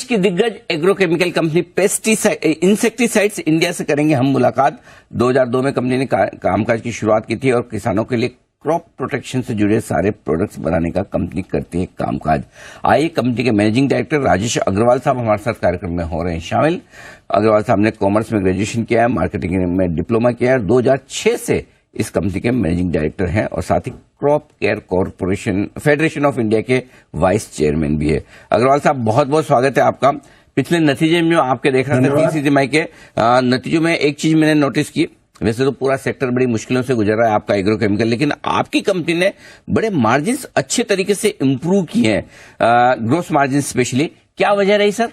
की दिग्गज agrochemical company insecticides India से करेंगे हम मुलाकात। 2002 में कंपनी ने कामकाज की शुरुआत की थी और किसानों के लिए क्रॉप प्रोटेक्शन से जुड़े सारे प्रोडक्ट्स बनाने का कंपनी करती है कामकाज। आइए कंपनी के मैनेजिंग डायरेक्टर राजेश अग्रवाल साहब हमारे साथ कार्यक्रम में हो रहे हैं शामिल। अग्रवाल साहब ने कॉमर्स में ग्रेजुएशन किया है, मार्केटिंग में डिप्लोमा किया है और 2006 से इस कंपनी के मैनेजिंग डायरेक्टर हैं और साथ ही crop care corporation federation of India के वाइस चेयरमैन भी है। अग्रवाल साहब बहुत बहुत स्वागत है आपका। पिछले नतीजे में आपके देख रहे थे TCCMI के नतीजों में एक चीज मैंने नोटिस की, वैसे तो पूरा सेक्टर बड़ी मुश्किलों से गुजर रहा है आपका एग्रोकेमिकल, लेकिन आपकी कंपनी ने बड़े मार्जिन अच्छे तरीके से इंप्रूव किए हैं, ग्रोस मार्जिन स्पेशली। क्या वजह रही सर?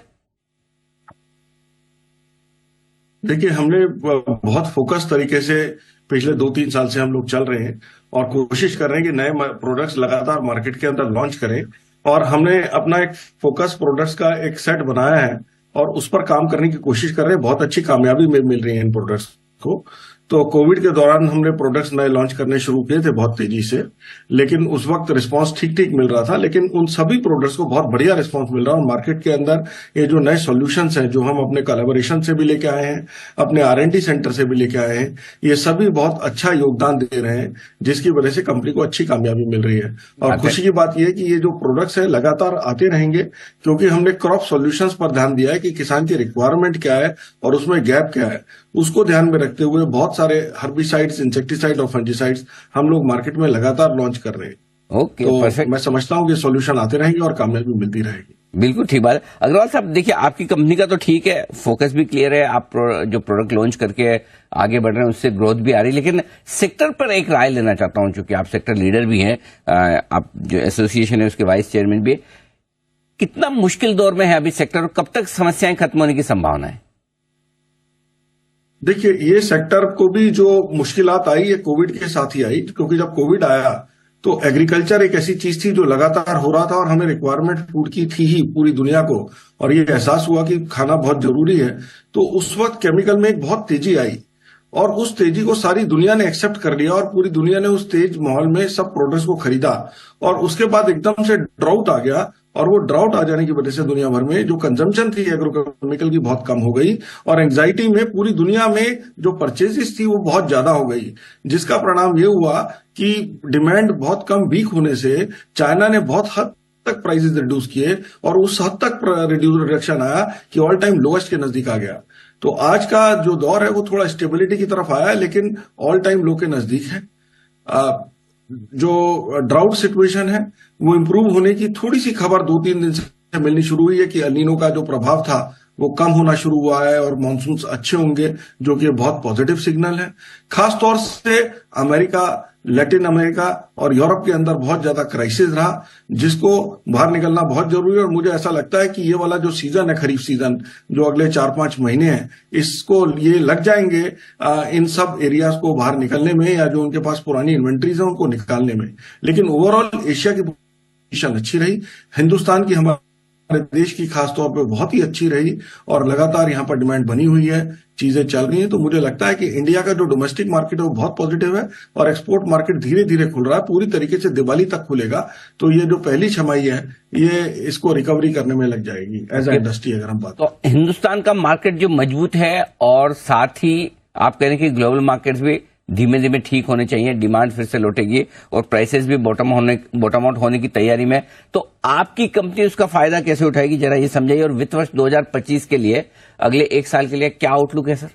देखिए, हमने बहुत फोकस तरीके से पिछले 2-3 साल से हम लोग चल रहे हैं और कोशिश कर रहे हैं कि नए प्रोडक्ट्स लगातार मार्केट के अंदर लॉन्च करें। और हमने अपना एक फोकस प्रोडक्ट्स का एक सेट बनाया है और उस पर काम करने की कोशिश कर रहे हैं। बहुत अच्छी कामयाबी मिल रही है इन प्रोडक्ट्स को। तो कोविड के दौरान हमने प्रोडक्ट्स नए लॉन्च करने शुरू किए थे बहुत तेजी से, लेकिन उस वक्त रिस्पांस ठीक ठीक मिल रहा था। लेकिन उन सभी प्रोडक्ट्स को बहुत बढ़िया रिस्पांस मिल रहा है और मार्केट के अंदर ये जो नए सॉल्यूशंस हैं जो हम अपने कोलैबोरेशन से भी लेके आए हैं, अपने R&D सेंटर से भी लेके आए हैं, ये सभी बहुत अच्छा योगदान दे रहे हैं, जिसकी वजह से कंपनी को अच्छी कामयाबी मिल रही है। और खुशी की बात यह है कि ये जो प्रोडक्ट्स है लगातार आते रहेंगे, क्योंकि हमने क्रॉप सॉल्यूशंस पर ध्यान दिया है कि किसान की रिक्वायरमेंट क्या है और उसमें गैप क्या है, उसको ध्यान में रखते हुए बहुत सारे हर्बिसाइड्स, इंसेक्टिसाइड और फंजीसाइड्स हम लोग मार्केट में लगातार लॉन्च कर रहे हैं। ओके, तो परफेक्ट। मैं समझता हूं कि सॉल्यूशन आते रहेंगे और कामयाबी मिलती रहेगी। बिल्कुल ठीक बात है। अग्रवाल साहब देखिए, आपकी कंपनी का तो ठीक है, फोकस भी क्लियर है, आप जो प्रोडक्ट लॉन्च करके आगे बढ़ रहे हैं उससे ग्रोथ भी आ रही है, लेकिन सेक्टर पर एक राय लेना चाहता हूं, चूंकि आप सेक्टर लीडर भी हैं, आप जो एसोसिएशन है उसके वाइस चेयरमैन भी है। कितना मुश्किल दौर में है अभी सेक्टर और कब तक समस्याएं खत्म होने की संभावना है? देखिए, ये सेक्टर को भी जो मुश्किलात आई ये कोविड के साथ ही आई, क्योंकि जब कोविड आया तो एग्रीकल्चर एक ऐसी चीज थी जो लगातार हो रहा था और हमें रिक्वायरमेंट फूड की थी ही पूरी दुनिया को, और ये एहसास हुआ कि खाना बहुत जरूरी है। तो उस वक्त केमिकल में एक बहुत तेजी आई और उस तेजी को सारी दुनिया ने एक्सेप्ट कर लिया और पूरी दुनिया ने उस तेज माहौल में सब प्रोडक्ट्स को खरीदा। और उसके बाद एकदम से ड्राउट आ गया और वो ड्राउट आ जाने की वजह से दुनिया भर में जो कंजम्पशन थी एग्रोकेमिकल की बहुत कम हो गई और एंग्जाइटी में पूरी दुनिया में जो परचेजेस थी वो बहुत ज्यादा हो गई, जिसका परिणाम ये हुआ कि डिमांड बहुत कम वीक होने से चाइना ने बहुत हद तक प्राइसेस रिड्यूस किए और उस हद तक रिडक्शन आया कि ऑल टाइम लोएस्ट के नजदीक आ गया। तो आज का जो दौर है वो थोड़ा स्टेबिलिटी की तरफ आया है, लेकिन ऑल टाइम लो के नजदीक है। जो ड्राउट सिचुएशन है वो इंप्रूव होने की थोड़ी सी खबर 2-3 दिन से मिलनी शुरू हुई है कि एल-नीनो का जो प्रभाव था वो कम होना शुरू हुआ है और मानसून अच्छे होंगे, जो कि बहुत पॉजिटिव सिग्नल है। खास तौर से अमेरिका, लैटिन अमेरिका और यूरोप के अंदर बहुत ज्यादा क्राइसिस रहा, जिसको बाहर निकलना बहुत जरूरी है। और मुझे ऐसा लगता है कि ये वाला जो सीजन है, खरीफ सीजन, जो अगले 4-5 महीने हैं, इसको ये लग जाएंगे इन सब एरियाज को बाहर निकलने में, या जो उनके पास पुरानी इन्वेंट्रीज है उनको निकालने में। लेकिन ओवरऑल एशिया की पोजीशन अच्छी रही, हिंदुस्तान की, हमारे देश की खास तौर पे बहुत ही अच्छी रही और लगातार यहाँ पर डिमांड बनी हुई है, चीजें चल रही हैं। तो मुझे लगता है कि इंडिया का जो डोमेस्टिक मार्केट है वो बहुत पॉजिटिव है और एक्सपोर्ट मार्केट धीरे धीरे खुल रहा है, पूरी तरीके से दिवाली तक खुलेगा। तो ये जो पहली छमाही है ये इसको रिकवरी करने में लग जाएगी एज ए इंडस्ट्री, अगर हम बात। तो हिंदुस्तान का मार्केट जो मजबूत है और साथ ही आप कह रहे हैं कि ग्लोबल मार्केट्स भी धीमे धीमे ठीक होने चाहिए, डिमांड फिर से लौटेगी और प्राइसेस भी बॉटम आउट होने की तैयारी में, तो आपकी कंपनी उसका फायदा कैसे उठाएगी, जरा ये समझाइए। और वित्त वर्ष 2025 के लिए, अगले 1 साल के लिए क्या आउटलुक है सर?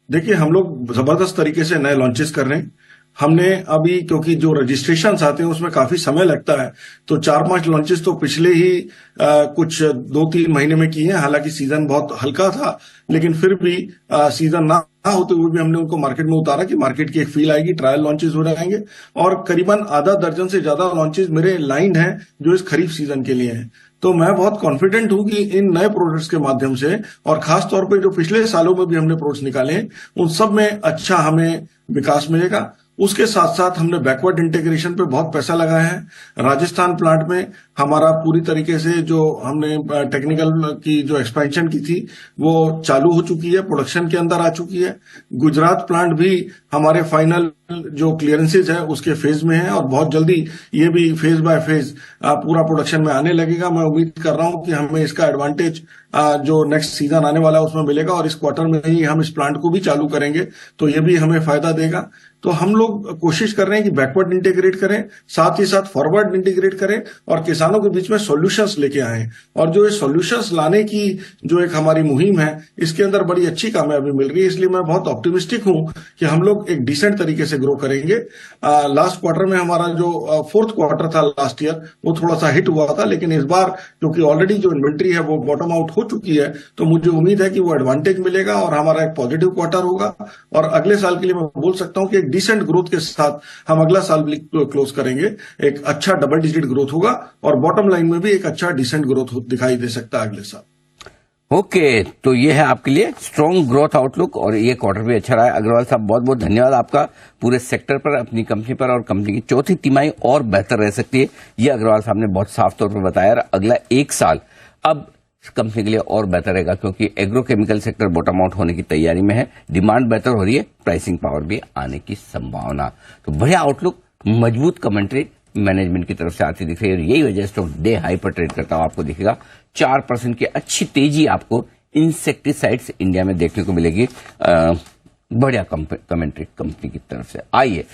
देखिए, हम लोग जबरदस्त तरीके से नए लॉन्चेस कर रहे हैं। हमने अभी, क्योंकि जो रजिस्ट्रेशन आते हैं उसमें काफी समय लगता है, तो 4-5 लॉन्चेस तो पिछले ही कुछ 2-3 महीने में किए हैं। हालांकि सीजन बहुत हल्का था, लेकिन फिर भी सीजन ना होते हुए भी हमने उनको मार्केट में उतारा कि मार्केट की एक फील आएगी, ट्रायल लॉन्चेस हो जाएंगे और करीबन आधा दर्जन से ज्यादा लॉन्चेस मेरे लाइंड हैं जो इस खरीफ सीजन के लिए हैं। तो मैं बहुत कॉन्फिडेंट हूं कि इन नए प्रोडक्ट्स के माध्यम से, और खास तौर पे जो पिछले सालों में भी हमने प्रोडक्ट्स निकाले हैं, उन सब में अच्छा हमें विकास मिलेगा उसके साथ साथ हमने बैकवर्ड इंटीग्रेशन पे बहुत पैसा लगाया है। राजस्थान प्लांट में हमारा पूरी तरीके से जो हमने टेक्निकल की जो एक्सपेंशन की थी वो चालू हो चुकी है, प्रोडक्शन के अंदर आ चुकी है। गुजरात प्लांट भी हमारे फाइनल जो क्लियरेंसेज है उसके फेज में है और बहुत जल्दी ये भी फेज बाय फेज पूरा प्रोडक्शन में आने लगेगा। मैं उम्मीद कर रहा हूं कि हमें इसका एडवांटेज जो नेक्स्ट सीजन आने वाला है उसमें मिलेगा और इस क्वार्टर में ही हम इस प्लांट को भी चालू करेंगे, तो ये भी हमें फायदा देगा। तो हम लोग कोशिश कर रहे हैं कि बैकवर्ड इंटीग्रेट करें, साथ ही साथ फॉरवर्ड इंटीग्रेट करें और किसानों के बीच में सॉल्यूशंस लेके आए। और जो ये सॉल्यूशंस लाने की जो एक हमारी मुहिम है इसके अंदर बड़ी अच्छी कामयाबी मिल रही है, इसलिए मैं बहुत ऑप्टिमिस्टिक हूं कि हम लोग एक डिसेंट तरीके से ग्रो करेंगे। लास्ट क्वार्टर में हमारा जो फोर्थ क्वार्टर था लास्ट ईयर वो थोड़ा सा हिट हुआ था, लेकिन इस बार क्योंकि ऑलरेडी जो इन्वेंट्री है वो बॉटम आउट हो चुकी है तो मुझे उम्मीद है कि वो एडवांटेज मिलेगा और हमारा एक पॉजिटिव क्वार्टर होगा। और अगले साल के लिए मैं बोल सकता हूं कि एक डिसेंट ग्रोथ के साथ हम अगला साल भी क्लोज करेंगे। एक अच्छा डबल डिजिट ग्रोथ होगा और बॉटम लाइन में भी एक अच्छा डिसेंट ग्रोथ दिखाई दे सकता है अगले साल। ओके, तो ये है आपके लिए स्ट्रॉन्ग ग्रोथ आउटलुक और ये क्वार्टर भी अच्छा रहा है। अग्रवाल साहब बहुत बहुत धन्यवाद आपका पूरे सेक्टर पर, अपनी कंपनी पर, और कंपनी की चौथी तिमाही और बेहतर रह सकती है ये अग्रवाल साहब ने बहुत साफ तौर पर बताया। अगला एक साल अब कंपनी के लिए और बेहतर रहेगा क्योंकि एग्रोकेमिकल सेक्टर बॉटम आउट होने की तैयारी में है, डिमांड बेहतर हो रही है, प्राइसिंग पावर भी आने की संभावना। तो बढ़िया आउटलुक, मजबूत कमेंट्री मैनेजमेंट की तरफ से आती दिख रही है और यही वजह से स्टॉक डे हाई पर ट्रेड करता हुआ आपको दिखेगा। 4% की अच्छी तेजी आपको इंसेक्टिसाइड्स इंडिया में देखने को मिलेगी। बढ़िया कमेंट्री कंपनी की तरफ से। आइए